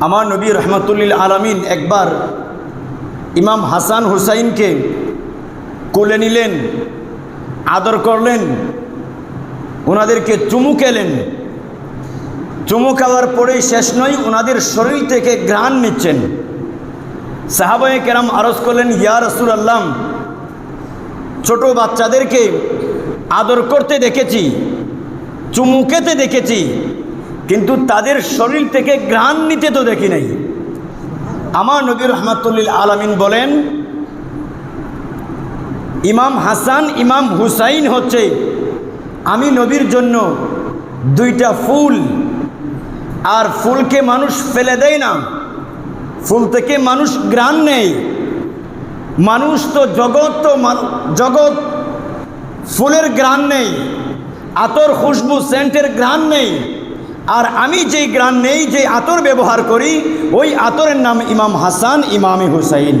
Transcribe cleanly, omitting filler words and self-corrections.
আমার নবী রহমতুল্লিল আলামিন একবার ইমাম হাসান হুসাইনকে কোলে নিলেন, আদর করলেন, ওনাদেরকে চুমু খেলেন। চুমু খাওয়ার পরেই শেষ নয়, ওনাদের শরীর থেকে ঘ্রাণ নিচ্ছেন। সাহাবায়ে কেরাম আরজ করলেন, ইয়া রাসূলুল্লাহ, ছোট বাচ্চাদেরকে আদর করতে দেখেছি, চুমু খেতে দেখেছি, কিন্তু তাদের শরীর থেকে ঘ্রাণ নিতে তো দেখি নাই। আমার নবী রহমাতুল্লিল আলামিন বলেন, ইমাম হাসান ইমাম হুসাইন হচ্ছে আমি নবীর জন্য দুইটা ফুল। আর ফুলকে মানুষ ফেলে দেয় না, ফুল থেকে মানুষ ঘ্রাণ নেয়। মানুষ তো জগৎ ফুলের ঘ্রাণ নেই, আতর খুশবু সেন্টের ঘ্রাণ নেই। আর আমি যেই ঘ্রাণ নেই, যে আতর ব্যবহার করি, ওই আতরের নাম ইমাম হাসান ইমামে হুসাইন।